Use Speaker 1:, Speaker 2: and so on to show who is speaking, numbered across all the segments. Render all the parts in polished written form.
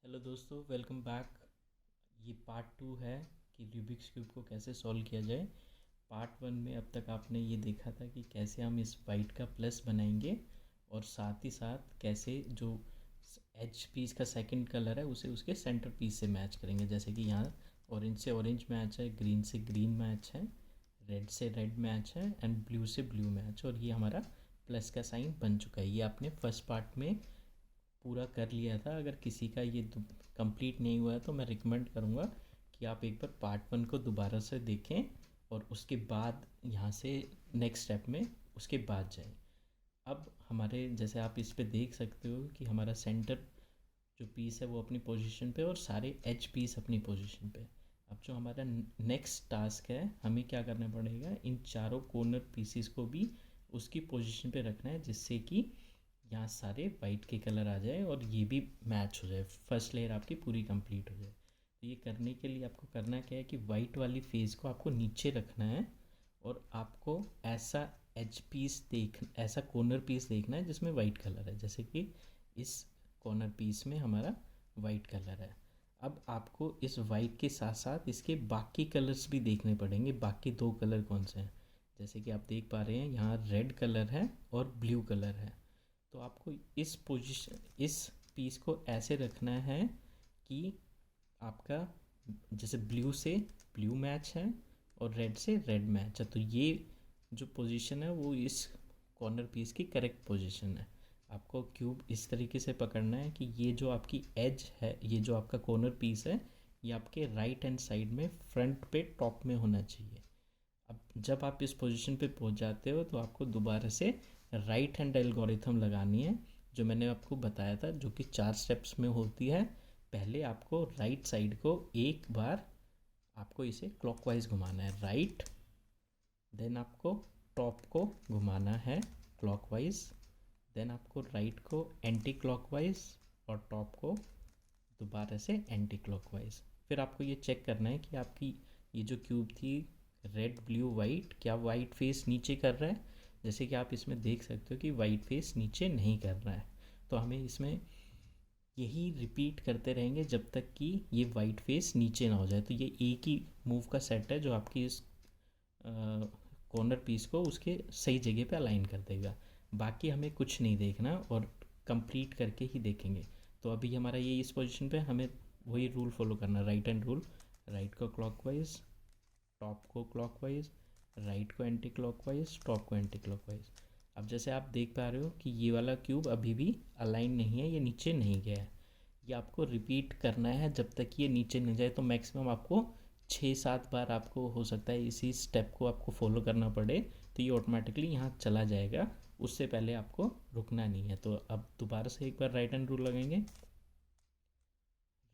Speaker 1: Hello दोस्तों, welcome back. ये part 2 है कि रूबिक्स क्यूब को कैसे सॉल्व किया जाए। पार्ट 1 में अब तक आपने ये देखा था कि कैसे हम इस वाइट का प्लस बनाएंगे और साथ ही साथ कैसे जो एज पीस का सेकंड कलर है उसे उसके सेंटर पीस से मैच करेंगे। जैसे कि यहाँ ऑरेंज से ऑरेंज मैच है, ग्रीन से ग्रीन मैच है, रेड से रेड मैच है एंड ब्लू से ब्लू मैच, और ये हमारा प्लस का साइन बन चुका है। ये आपने फर्स्ट पार्ट में पूरा कर लिया था। अगर किसी का ये कंप्लीट नहीं हुआ है तो मैं रिकमेंड करूँगा कि आप एक बार पार्ट 1 को दोबारा से देखें और उसके बाद यहाँ से नेक्स्ट स्टेप में उसके बाद जाएं। अब हमारे जैसे आप इस पे देख सकते हो कि हमारा सेंटर जो पीस है वो अपनी पोजीशन पे और सारे एज पीस अपनी पोजीशन पे। अब जो हमारा नेक्स्ट टास्क है, हमें क्या करना पड़ेगा, इन चारों कॉर्नर पीसीस को भी उसकी पोजीशन पे रखना है जिससे कि यहाँ सारे वाइट के कलर आ जाए और ये भी मैच हो जाए, फर्स्ट लेयर आपकी पूरी कंप्लीट हो जाए। तो ये करने के लिए आपको करना क्या है कि वाइट वाली फेस को आपको नीचे रखना है और आपको ऐसा एज पीस ऐसा कॉर्नर पीस देखना है जिसमें वाइट कलर है। जैसे कि इस कॉर्नर पीस में हमारा वाइट कलर है। अब आपको इस वाइट के साथ साथ इसके बाकी कलर्स भी देखने पड़ेंगे। बाकी दो कलर कौन से हैं, जैसे कि आप देख पा रहे हैं यहाँ रेड कलर है और ब्लू कलर है। तो आपको इस पोजीशन इस पीस को ऐसे रखना है कि आपका जैसे ब्लू से ब्लू मैच है और रेड से रेड मैच है, तो ये जो पोजीशन है वो इस कॉर्नर पीस की करेक्ट पोजीशन है। आपको क्यूब इस तरीके से पकड़ना है कि ये जो आपकी एज है, ये जो आपका कॉर्नर पीस है, ये आपके राइट हैंड साइड में फ्रंट पे टॉप में होना चाहिए। अब जब आप इस पोजीशन पे पहुंच जाते हो तो आपको दोबारा से राइट हैंड एल्गोरिथम लगानी है जो मैंने आपको बताया था, जो कि 4 स्टेप्स में होती है। पहले आपको राइट साइड को एक बार आपको इसे क्लॉकवाइज घुमाना है, राइट, देन आपको टॉप को घुमाना है क्लॉकवाइज, देन आपको राइट को एंटी क्लॉकवाइज और टॉप को दोबारा से एंटी क्लॉकवाइज। फिर आपको ये चेक करना है कि आपकी ये जो क्यूब थी रेड ब्लू वाइट, क्या वाइट फेस नीचे कर रहा है। जैसे कि आप इसमें देख सकते हो कि वाइट फेस नीचे नहीं कर रहा है। तो हमें इसमें यही रिपीट करते रहेंगे जब तक कि ये वाइट फेस नीचे ना हो जाए। तो ये एक ही मूव का सेट है जो आपकी इस कॉर्नर पीस को उसके सही जगह पे अलाइन कर देगा। बाकी हमें कुछ नहीं देखना और कंप्लीट करके ही देखेंगे। तो अभी हमारा ये इस पोजीशन पे, हमें वही रूल फॉलो करना, राइट हैंड रूल, राइट को क्लॉकवाइज, टॉप को क्लॉकवाइज, राइट को एंटी क्लॉकवाइज, टॉप को एंटी क्लॉकवाइज। अब जैसे आप देख पा रहे हो कि ये वाला क्यूब अभी भी अलाइन नहीं है, ये नीचे नहीं गया है। ये आपको रिपीट करना है जब तक ये नीचे नहीं जाए। तो मैक्सिमम आपको 6-7 बार आपको हो सकता है इसी स्टेप को आपको फॉलो करना पड़े, तो ये ऑटोमेटिकली यहाँ चला जाएगा। उससे पहले आपको रुकना नहीं है। तो अब दोबारा से एक बार राइट हैंड रूल लगेंगे,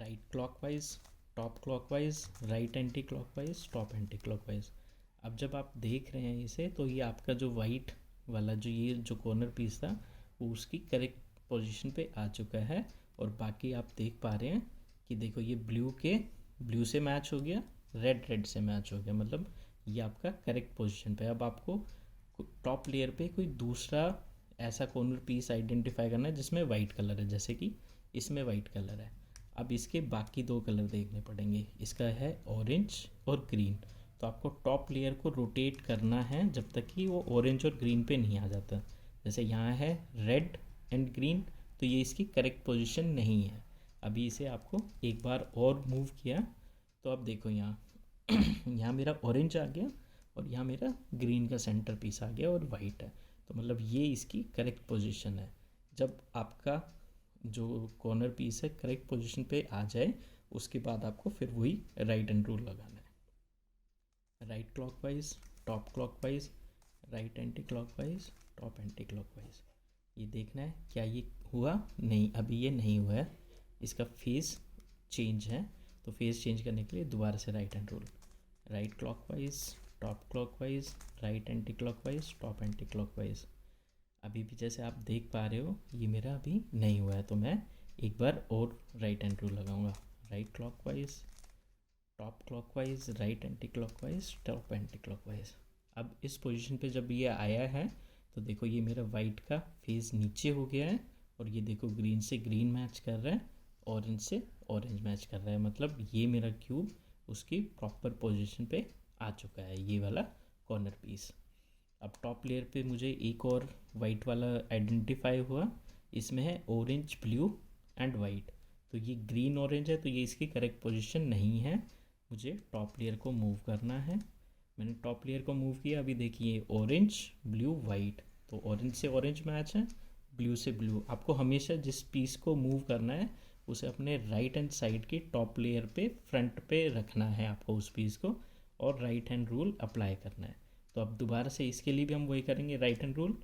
Speaker 1: right clockwise, top clockwise, right anti clockwise, top anti clockwise. अब जब आप देख रहे हैं इसे तो ये आपका जो वाइट वाला जो ये जो कॉर्नर पीस था वो उसकी करेक्ट पोजीशन पे आ चुका है। और बाकी आप देख पा रहे हैं कि देखो ये ब्लू से मैच हो गया, रेड रेड से मैच हो गया, मतलब ये आपका करेक्ट पोजीशन पे। अब आपको टॉप लेयर पे कोई दूसरा ऐसा कॉर्नर पीस आइडेंटिफाई करना है जिसमें वाइट कलर है, जैसे कि इसमें वाइट कलर है। अब इसके बाकी दो कलर देखने पड़ेंगे, इसका है ऑरेंज और ग्रीन। तो आपको टॉप लेयर को रोटेट करना है जब तक कि वो ऑरेंज और ग्रीन पे नहीं आ जाता। जैसे यहाँ है रेड एंड ग्रीन, तो ये इसकी करेक्ट पोजीशन नहीं है। अभी इसे आपको एक बार और मूव किया तो अब देखो यहाँ यहाँ मेरा ऑरेंज आ गया और यहाँ मेरा ग्रीन का सेंटर पीस आ गया और वाइट है। तो मतलब ये इसकी करेक्ट पोजीशन है। जब आपका जो कॉर्नर पीस है करेक्ट पोजीशन पे आ जाए उसके बाद आपको फिर वही राइट हैंड रूल लगाना है, right clockwise, top clockwise, right anti clockwise, top anti clockwise. ये देखना है क्या ये हुआ, नहीं अभी ये नहीं हुआ है, इसका फेस चेंज है। तो फेस चेंज करने के लिए दोबारा से right hand rule, right clockwise, top clockwise, right anti clockwise, top anti clockwise. अभी भी जैसे आप देख पा रहे हो ये मेरा अभी नहीं हुआ है, तो मैं एक बार और राइट हैंड रूल लगाऊंगा, right clockwise, top clockwise, right anti clockwise, top anti clockwise. अब इस पोजीशन पे जब ये आया है तो देखो ये मेरा वाइट का फेस नीचे हो गया है और ये देखो ग्रीन से ग्रीन मैच कर रहा है, ऑरेंज से ऑरेंज मैच कर रहा है, मतलब ये मेरा क्यूब उसकी प्रॉपर पोजीशन पे आ चुका है, ये वाला कॉर्नर पीस। अब टॉप लेयर पे मुझे एक और वाइट वाला आइडेंटिफाई हुआ, इसमें है ऑरेंज ब्लू एंड वाइट। तो ये ग्रीन ऑरेंज है, तो ये इसकी करेक्ट पोजीशन नहीं है, मुझे टॉप लेयर को मूव करना है। मैंने टॉप लेयर को मूव किया, अभी देखिए ऑरेंज ब्लू वाइट, तो ऑरेंज से ऑरेंज मैच है, ब्लू से ब्लू। आपको हमेशा जिस पीस को मूव करना है उसे अपने राइट हैंड साइड की टॉप लेयर पे फ्रंट पे रखना है आपको उस पीस को, और राइट हैंड रूल अप्लाई करना है। तो अब दोबारा से इसके लिए भी हम वही करेंगे, right hand rule,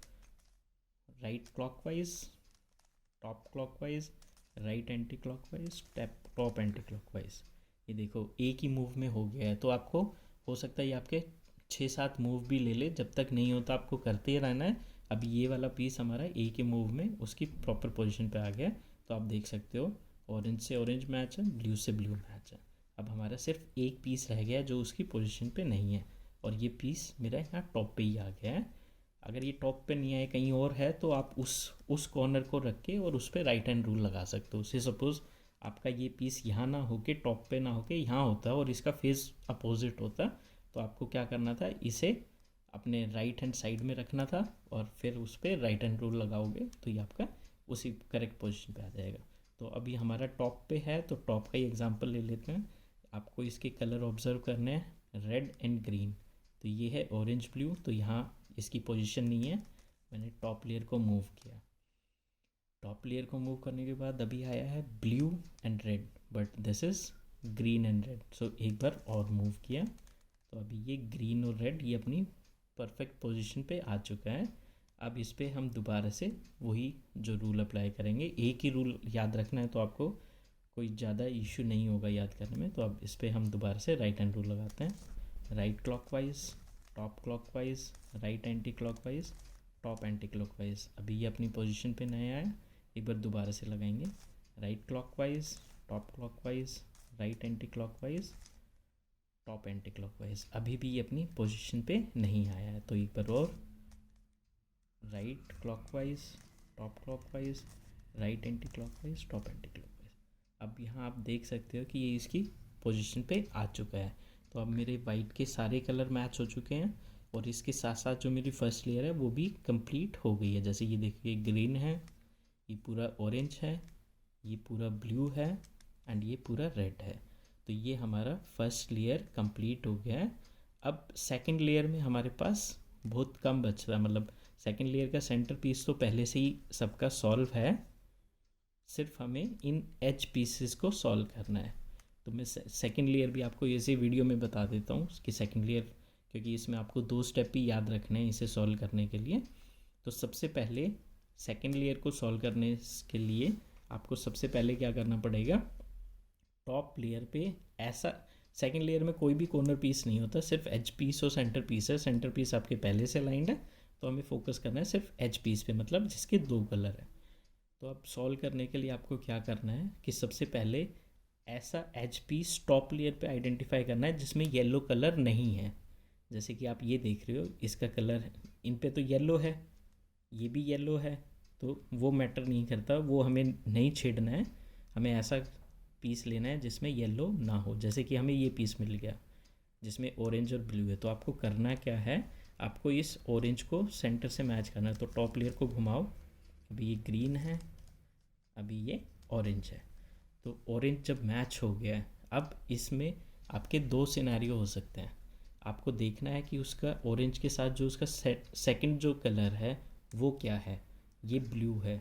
Speaker 1: right clockwise, top clockwise, right anti clockwise, top anti clockwise. ये देखो एक ही मूव में हो गया है। तो आपको हो सकता है ये आपके 6-7 मूव भी ले ले, जब तक नहीं होता आपको करते ही रहना है। अब ये वाला पीस हमारा एक ही मूव में उसकी प्रॉपर पोजीशन पे आ गया। तो आप देख सकते हो ऑरेंज से ऑरेंज मैच है, ब्लू से ब्लू मैच है। अब हमारा सिर्फ एक पीस रह गया जो उसकी पोजीशन पे नहीं है, और ये पीस मेरा यहाँ टॉप पे ही आ गया है। अगर ये टॉप पे नहीं आए कहीं और है तो आप उस कॉर्नर को रख के और उस पर राइट हैंड रूल लगा सकते हो। से सपोज़ आपका ये पीस यहाँ ना होके टॉप पे ना होके यहाँ होता और इसका फेस अपोजिट होता, तो आपको क्या करना था, इसे अपने राइट हैंड साइड में रखना था और फिर उस पर राइट हैंड रूल लगाओगे तो ये आपका उसी करेक्ट पोजीशन पे आ जाएगा। तो अभी हमारा टॉप पे है, तो टॉप का ही एग्जांपल ले लेते हैं। आपको इसके कलर ऑब्जर्व करने हैं, रेड एंड ग्रीन। तो ये है ऑरेंज ब्लू, तो यहाँ इसकी पोजीशन नहीं है, मैंने टॉप लेयर को मूव किया। टॉप लेयर को मूव करने के बाद अभी आया है blue and red, but this is green and red. So एक बार और मूव किया, तो अभी ये ग्रीन और रेड ये अपनी परफेक्ट पोजीशन पे आ चुका है। अब इस पर हम दोबारा से वही जो रूल अप्लाई करेंगे, एक ही रूल याद रखना है, तो आपको कोई ज़्यादा इशू नहीं होगा याद करने में। तो अब इस पर हम दोबारा से राइट हैंड रूल लगाते हैं, right clockwise, top clockwise, right anti clockwise, top anti clockwise. अभी ये अपनी पोजीशन पे नया आया, एक बार दोबारा से लगाएंगे, right clockwise, top clockwise, right anti clockwise, top anti clockwise. अभी भी ये अपनी पोजीशन पे नहीं आया है, तो एक बार और, right clockwise, top clockwise, right anti clockwise, top anti clockwise. अब यहाँ आप देख सकते हो कि ये इसकी पोजीशन पे आ चुका है। तो अब मेरे वाइट के सारे कलर मैच हो चुके हैं, और इसके साथ साथ जो मेरी फर्स्ट लेयर है वो भी कंप्लीट हो गई है। जैसे ये देखिए ग्रीन है, ये पूरा ऑरेंज है, ये पूरा ब्लू है एंड ये पूरा रेड है। तो ये हमारा फर्स्ट लेयर कंप्लीट हो गया है। अब सेकंड लेयर में हमारे पास बहुत कम बच रहा है, मतलब सेकंड लेयर का सेंटर पीस तो पहले से ही सबका सॉल्व है, सिर्फ हमें इन एज पीसेस को सॉल्व करना है। तो मैं सेकंड लेयर भी आपको इसी वीडियो में बता देता हूँ कि सेकंड लेयर, क्योंकि इसमें आपको 2 स्टेप ही याद रखने हैं इसे सॉल्व करने के लिए। तो सबसे पहले सेकंड लेयर को सॉल्व करने के लिए आपको सबसे पहले क्या करना पड़ेगा, टॉप लेयर पे ऐसा, सेकंड लेयर में कोई भी कॉर्नर पीस नहीं होता, सिर्फ एज पीस और सेंटर पीस है। सेंटर पीस आपके पहले से लाइंड है, तो हमें फोकस करना है सिर्फ एज पीस पे, मतलब जिसके 2 कलर है। तो अब सॉल्व करने के लिए आपको क्या करना है कि सबसे पहले ऐसा एज पीस टॉप लेयर पे आइडेंटिफाई करना है जिसमें येलो कलर नहीं है। जैसे कि आप ये देख रहे हो, इसका कलर इन पे तो येलो है, ये भी येलो है, तो वो मैटर नहीं करता, वो हमें नहीं छेड़ना है। हमें ऐसा पीस लेना है जिसमें येलो ना हो। जैसे कि हमें ये पीस मिल गया जिसमें ऑरेंज और ब्लू है, तो आपको करना क्या है, आपको इस ऑरेंज को सेंटर से मैच करना है। तो टॉप लेयर को घुमाओ, अभी ये ग्रीन है, अभी ये ऑरेंज है। तो ऑरेंज जब मैच हो गया है, अब इसमें आपके 2 सिनेरियो हो सकते हैं। आपको देखना है कि उसका ऑरेंज के साथ जो उसका सेकंड जो कलर है वो क्या है, ये ब्लू है,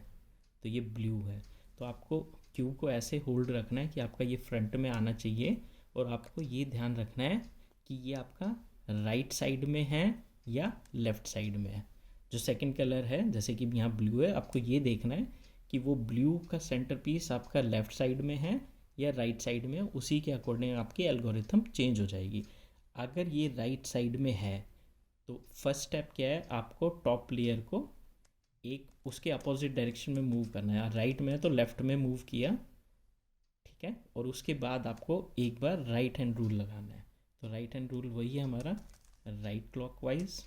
Speaker 1: तो ये ब्लू है। तो आपको क्यूब को ऐसे होल्ड रखना है कि आपका ये फ्रंट में आना चाहिए, और आपको ये ध्यान रखना है कि ये आपका राइट साइड में है या लेफ़्ट साइड में है। जो सेकंड कलर है जैसे कि यहाँ ब्लू है, आपको ये देखना है कि वो ब्लू का सेंटर पीस आपका लेफ़्ट साइड में है या राइट साइड में है, उसी के अकॉर्डिंग आपकी एल्गोरिथम चेंज हो जाएगी। अगर ये राइट साइड में है तो फर्स्ट स्टेप क्या है, आपको टॉप लेयर को एक उसके अपोजिट डायरेक्शन में मूव करना है। राइट में है तो लेफ़्ट में मूव किया, ठीक है, और उसके बाद आपको एक बार राइट हैंड रूल लगाना है। तो राइट हैंड रूल वही है हमारा, right clockwise,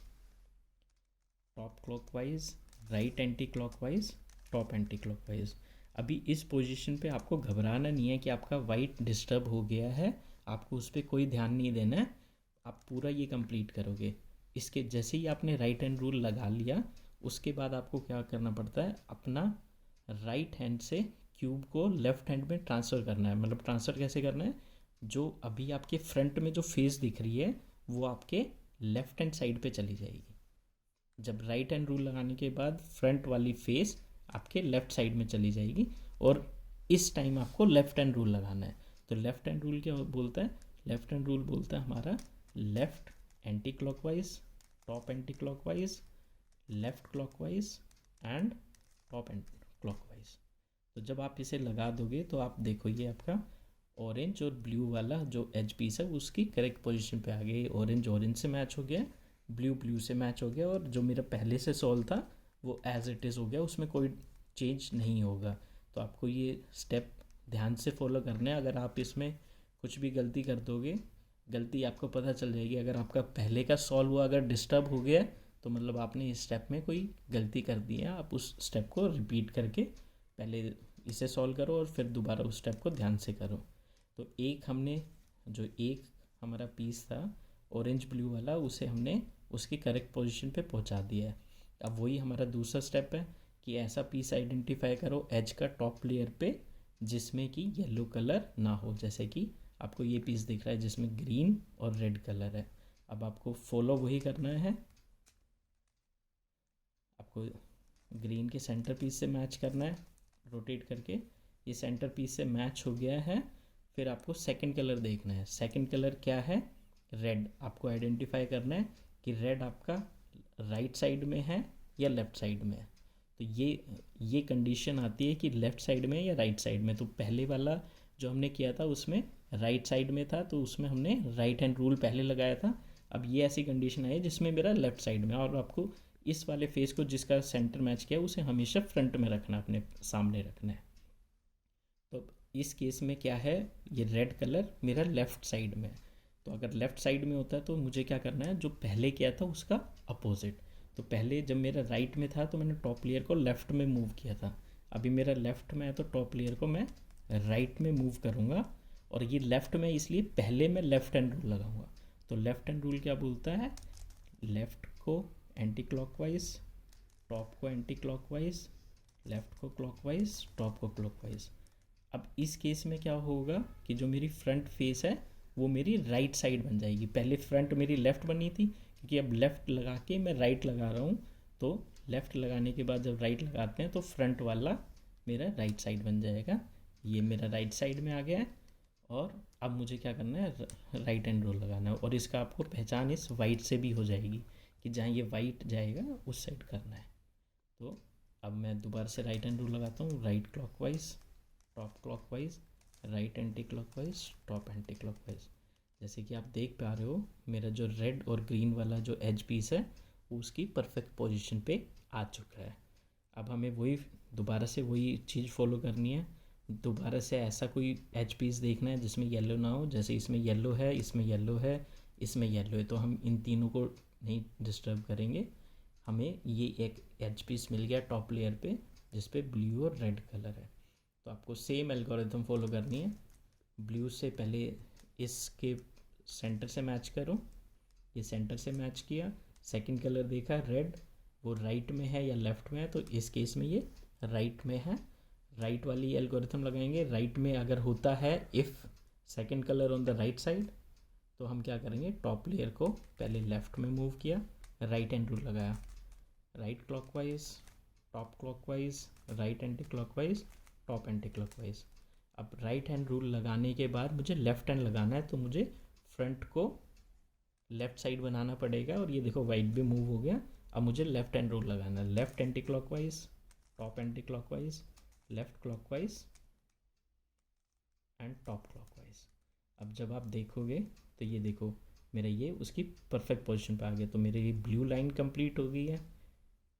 Speaker 1: top clockwise, right anti clockwise, top anti clockwise. अभी इस पोजीशन पे आपको घबराना नहीं है कि आपका वाइट डिस्टर्ब हो गया है, आपको उस पर कोई ध्यान नहीं देना है, आप पूरा ये कंप्लीट करोगे। इसके जैसे ही आपने राइट हैंड रूल लगा लिया, उसके बाद आपको क्या करना पड़ता है, अपना राइट हैंड से क्यूब को लेफ्ट हैंड में ट्रांसफ़र करना है। मतलब ट्रांसफ़र कैसे करना है, जो अभी आपके फ्रंट में जो फेस दिख रही है वो आपके लेफ्ट हैंड साइड पे चली जाएगी। जब राइट हैंड रूल लगाने के बाद फ्रंट वाली फेस आपके लेफ्ट साइड में चली जाएगी, और इस टाइम आपको लेफ्ट हैंड रूल लगाना है। तो लेफ्ट हैंड रूल क्या बोलता है, लेफ्ट हैंड रूल बोलता है हमारा left anti clockwise, top anti clockwise, left clockwise and top anti clockwise. तो जब आप इसे लगा दोगे तो आप देखो ये आपका ऑरेंज और ब्लू वाला जो एज पीस है उसकी करेक्ट पोजीशन पे आ गई। ऑरेंज ऑरेंज से मैच हो गया, ब्लू ब्लू से मैच हो गया, और जो मेरा पहले से सॉल्व था वो एज इट इज़ हो गया, उसमें कोई चेंज नहीं होगा। तो आपको ये स्टेप ध्यान से फॉलो करना है। अगर आप इसमें कुछ भी गलती कर दोगे, गलती आपको पता चल जाएगी। अगर आपका पहले का सॉल्व हुआ अगर डिस्टर्ब हो गया तो मतलब आपने इस स्टेप में कोई गलती कर दी है। आप उस स्टेप को रिपीट करके पहले इसे सॉल्व करो और फिर दोबारा उस स्टेप को ध्यान से करो। तो एक हमने जो एक हमारा पीस था ऑरेंज ब्लू वाला, उसे हमने उसकी करेक्ट पोजीशन पे पहुंचा दिया है। अब वही हमारा दूसरा स्टेप है कि ऐसा पीस आइडेंटिफाई करो एज का टॉप लेयर पे जिसमें कि येलो कलर ना हो। जैसे कि आपको ये पीस दिख रहा है जिसमें ग्रीन और रेड कलर है। अब आपको फॉलो वही करना है, आपको ग्रीन के सेंटर पीस से मैच करना है रोटेट करके। ये सेंटर पीस से मैच हो गया है। फिर आपको सेकंड कलर देखना है। सेकंड कलर क्या है, रेड। आपको आइडेंटिफाई करना है कि रेड आपका राइट साइड में है या लेफ़्ट साइड में है। तो ये कंडीशन आती है कि लेफ़्ट साइड में या राइट साइड में। तो पहले वाला जो हमने किया था उसमें राइट साइड में था, तो उसमें हमने राइट हैंड रूल पहले लगाया था। अब ये ऐसी कंडीशन आई है जिसमें मेरा लेफ़्ट साइड में, और आपको इस वाले फेस को जिसका सेंटर मैच किया उसे हमेशा फ्रंट में रखना, अपने सामने रखना है। तो इस केस में क्या है, ये रेड कलर मेरा लेफ़्ट साइड में है। तो अगर लेफ़्ट साइड में होता है तो मुझे क्या करना है, जो पहले किया था उसका अपोजिट। तो पहले जब मेरा राइट में था तो मैंने टॉप लेयर को लेफ़्ट में मूव किया था। अभी मेरा लेफ़्ट में है तो टॉप लेयर को मैं राइट में मूव करूँगा। और ये लेफ़्ट में इसलिए पहले मैं लेफ़्ट हैंड रूल लगाऊंगा। तो लेफ़्ट हैंड रूल क्या बोलता है, लेफ़्ट को एंटी क्लॉकवाइज, टॉप को एंटी क्लॉकवाइज, लेफ़्ट को क्लॉकवाइज, टॉप को क्लॉकवाइज। अब इस केस में क्या होगा कि जो मेरी फ्रंट फेस है वो मेरी राइट साइड बन जाएगी। पहले फ्रंट मेरी लेफ़्ट बनी थी, क्योंकि अब लेफ़्ट लगा के मैं राइट लगा रहा हूँ। तो लेफ़्ट लगाने के बाद जब राइट लगाते हैं तो फ्रंट वाला मेरा राइट साइड बन जाएगा। ये मेरा राइट साइड में आ गया है। और अब मुझे क्या करना है, राइट हैंड रूल लगाना है। और इसका आपको पहचान इस वाइट से भी हो जाएगी कि जहाँ ये वाइट जाएगा उस साइड करना है। तो अब मैं दोबारा से राइट हैंड रूल लगाता हूँ, right clockwise, top clockwise, right anti clockwise, top anti clockwise. जैसे कि आप देख पा रहे हो मेरा जो रेड और ग्रीन वाला जो एज पीस है वो उसकी परफेक्ट पोजीशन पे आ चुका है। अब हमें वही दोबारा से वही चीज़ फॉलो करनी है। दोबारा से ऐसा कोई एज पीस देखना है जिसमें येलो ना हो। जैसे इसमें येलो है, इसमें येलो है, इसमें येलो है, तो हम इन तीनों को नहीं डिस्टर्ब करेंगे। हमें ये एक एज पीस मिल गया टॉप लेयर पे जिस पे ब्लू और रेड कलर है। तो आपको सेम एल्गोरिथम फॉलो करनी है। ब्लू से पहले इसके सेंटर से मैच करो, ये सेंटर से मैच किया। सेकंड कलर देखा रेड, वो राइट में है या लेफ़्ट में है, तो इस केस में ये राइट में है। राइट वाली एल्गोरिथम लगाएंगे। राइट में अगर होता है if second colour on the right side, तो हम क्या करेंगे, टॉप लेयर को पहले लेफ़्ट में मूव किया, राइट हैंड रूल लगाया, right clockwise, top clockwise, right anti clockwise, top anti clockwise. अब राइट हैंड रूल लगाने के बाद मुझे लेफ़्ट हैंड लगाना है, तो मुझे फ्रंट को लेफ़्ट साइड बनाना पड़ेगा। और ये देखो वाइट भी मूव हो गया। अब मुझे लेफ़्ट हैंड रूल लगाना है, left anti clockwise, top anti clockwise, left clockwise and top clockwise. अब जब आप देखोगे तो ये देखो मेरा ये उसकी परफेक्ट पोजीशन पे आ गया। तो मेरे ये ब्लू लाइन कंप्लीट हो गई है,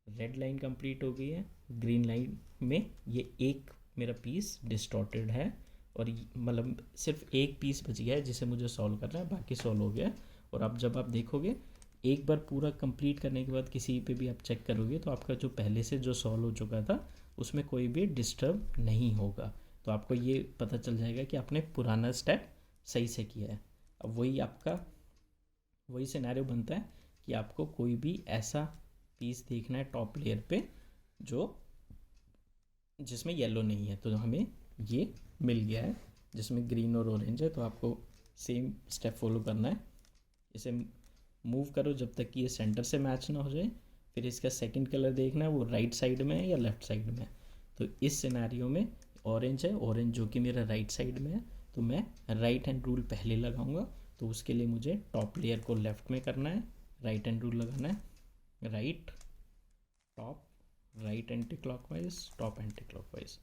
Speaker 1: रेड लाइन कंप्लीट हो गई है, ग्रीन लाइन में ये एक मेरा पीस डिस्टॉर्टेड है। और मतलब सिर्फ एक पीस बच गया है जिसे मुझे सॉल्व करना है, बाकी सॉल्व हो गया। और अब जब आप देखोगे एक बार पूरा कंप्लीट करने के बाद किसी पे भी आप चेक करोगे तो आपका जो पहले से जो सॉल्व हो चुका था उसमें कोई भी डिस्टर्ब नहीं होगा। तो आपको ये पता चल जाएगा कि आपने पुराना स्टेप सही से किया है। अब वही सिनेरियो बनता है कि आपको कोई भी ऐसा पीस देखना है टॉप लेयर पे जिसमें येलो नहीं है। तो हमें ये मिल गया है जिसमें ग्रीन और ऑरेंज है। तो आपको सेम स्टेप फॉलो करना है, इसे मूव करो जब तक कि ये सेंटर से मैच ना हो जाए। फिर इसका सेकंड कलर देखना है वो राइट साइड में है या लेफ़्ट साइड में है। तो इस सिनेरियो में ऑरेंज है, ऑरेंज जो कि मेरा राइट साइड में है, तो मैं राइट हैंड रूल पहले लगाऊंगा। तो उसके लिए मुझे टॉप लेयर को लेफ़्ट में करना है, राइट हैंड रूल लगाना है, right top, right anti clockwise, top anti clockwise.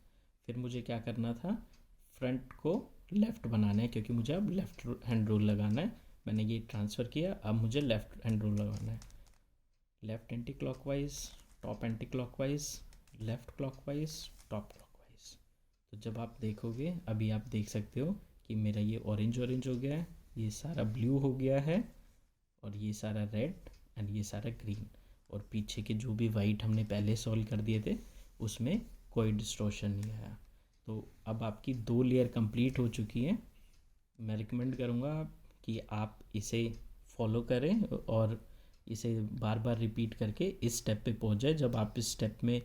Speaker 1: फिर मुझे क्या करना था, फ्रंट को लेफ़्ट बनाना है क्योंकि मुझे अब लेफ़्ट हैंड रूल लगाना है। मैंने ये ट्रांसफ़र किया, अब मुझे लेफ़्ट हैंड रूल लगाना है। Left anti clockwise, top anti clockwise, left clockwise, top clockwise. तो जब आप देखोगे, अभी आप देख सकते हो कि मेरा ये ऑरेंज ऑरेंज हो गया है, ये सारा ब्लू हो गया है, और ये सारा रेड एंड ये सारा ग्रीन। और पीछे के जो भी वाइट हमने पहले सॉल्व कर दिए थे उसमें कोई डिस्टॉर्शन नहीं आया। तो अब आपकी 2 लेयर कंप्लीट हो चुकी है। मैं रिकमेंड करूँगा कि आप इसे फॉलो करें और इसे बार बार रिपीट करके इस स्टेप पे पहुँच जाए। जब आप इस स्टेप में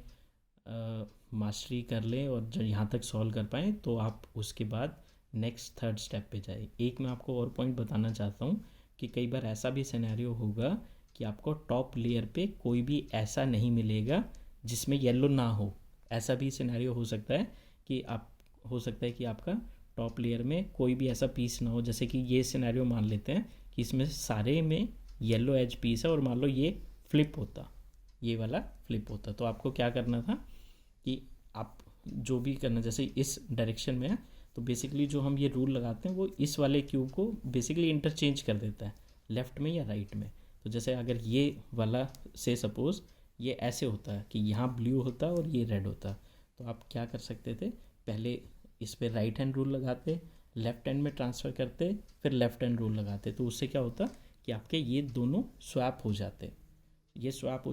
Speaker 1: मास्टरी कर लें और जब यहाँ तक सॉल्व कर पाएँ तो आप उसके बाद नेक्स्ट थर्ड स्टेप पे जाए। एक मैं आपको और पॉइंट बताना चाहता हूँ कि कई बार ऐसा भी सिनेरियो होगा कि आपको टॉप लेयर पे कोई भी ऐसा नहीं मिलेगा जिसमें येलो ना हो। ऐसा भी सिनेरियो हो सकता है कि आपका टॉप लेयर में कोई भी ऐसा पीस ना हो। जैसे कि ये सिनेरियो मान लेते हैं कि इसमें सारे में येलो एज पीस है और मान लो ये फ्लिप होता, ये वाला फ्लिप होता, तो आपको क्या करना था कि आप जो भी करना, जैसे इस डायरेक्शन में है तो बेसिकली जो हम ये रूल लगाते हैं वो इस वाले क्यूब को बेसिकली इंटरचेंज कर देता है लेफ़्ट में या राइट में। तो जैसे अगर ये वाला से सपोज़ ये ऐसे होता है कि यहाँ ब्लू होता और ये रेड होता, तो आप क्या कर सकते थे, पहले इस पर राइट हैंड रूल लगाते, लेफ़्ट हैंड में ट्रांसफ़र करते, फिर लेफ़्ट हैंड रूल लगाते। तो उससे क्या होता कि आपके ये दोनों स्वैप हो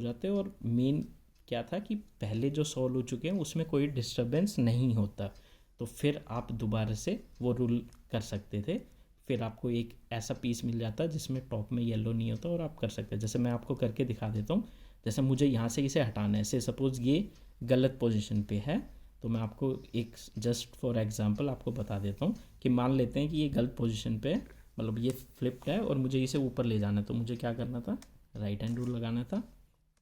Speaker 1: जाते और मेन क्या था कि पहले जो सॉल्व हो चुके हैं उसमें कोई डिस्टर्बेंस नहीं होता। तो फिर आप दोबारा से वो रूल कर सकते थे। फिर आपको एक ऐसा पीस मिल जाता जिसमें टॉप में येलो नहीं होता और आप कर सकते हैं। जैसे मैं आपको करके दिखा देता हूँ। जैसे मुझे यहाँ से इसे हटाना है, से सपोज़ ये गलत पोजीशन पे है, तो मैं आपको एक जस्ट फॉर एग्जांपल आपको बता देता हूँ कि मान लेते हैं कि ये गलत पोजीशन पे है, मतलब ये फ्लिप्ड है और मुझे इसे ऊपर ले जाना है। तो मुझे क्या करना था, राइट हैंड रूल लगाना था,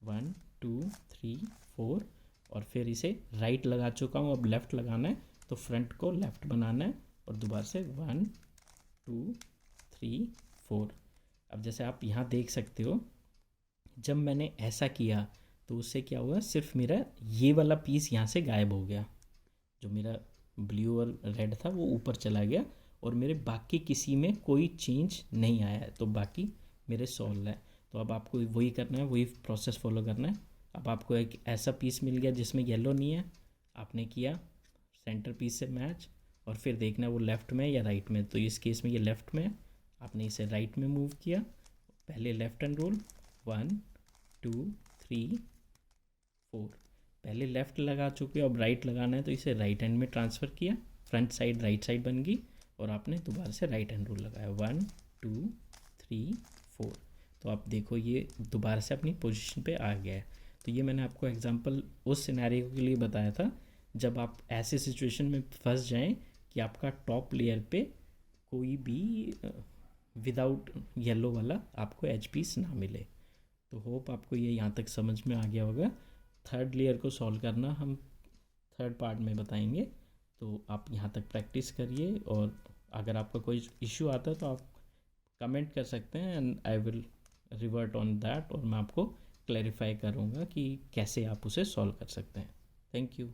Speaker 1: 1 2 3 4, और फिर इसे राइट लगा चुका हूँ, अब लेफ़्ट लगाना है। तो फ्रंट को लेफ़्ट बनाना है और दोबारा से 1 2 3 4। अब जैसे आप यहाँ देख सकते हो, जब मैंने ऐसा किया तो उससे क्या हुआ, सिर्फ मेरा ये वाला पीस यहाँ से गायब हो गया। जो मेरा ब्लू और रेड था वो ऊपर चला गया और मेरे बाकी किसी में कोई चेंज नहीं आया है। तो बाकी मेरे सॉल्व है। तो अब आपको वही करना है, वही प्रोसेस फॉलो करना है। अब आपको एक ऐसा पीस मिल गया जिसमें येलो नहीं है, आपने किया सेंटर पीस से मैच, और फिर देखना है वो लेफ़्ट में या राइट में। तो इस केस में ये लेफ़्ट में है, आपने इसे राइट में मूव किया। पहले लेफ़्ट हैंड रूल 1 2 3 4, पहले लेफ़्ट लगा चुके, अब राइट लगाना है तो इसे राइट हैंड में ट्रांसफ़र किया, फ्रंट साइड राइट साइड बन गई, और आपने दोबारा से राइट हैंड रूल लगाया 1 2 3 4। तो आप देखो ये दोबारा से अपनी पोजीशन पे आ गया है। तो ये मैंने आपको एग्जांपल उस सिनेरियो के लिए बताया था जब आप ऐसे सिचुएशन में फंस जाएं कि आपका टॉप लेयर पे कोई भी विदाउट येलो वाला आपको एज पीस ना मिले। तो होप आपको ये यहाँ तक समझ में आ गया होगा। थर्ड लेयर को सॉल्व करना हम थर्ड पार्ट में बताएंगे। तो आप यहाँ तक प्रैक्टिस करिए, और अगर आपका कोई इश्यू आता है तो आप कमेंट कर सकते हैं and I will revert on that, और मैं आपको क्लैरिफाई करूँगा कि कैसे आप उसे सॉल्व कर सकते हैं। Thank you.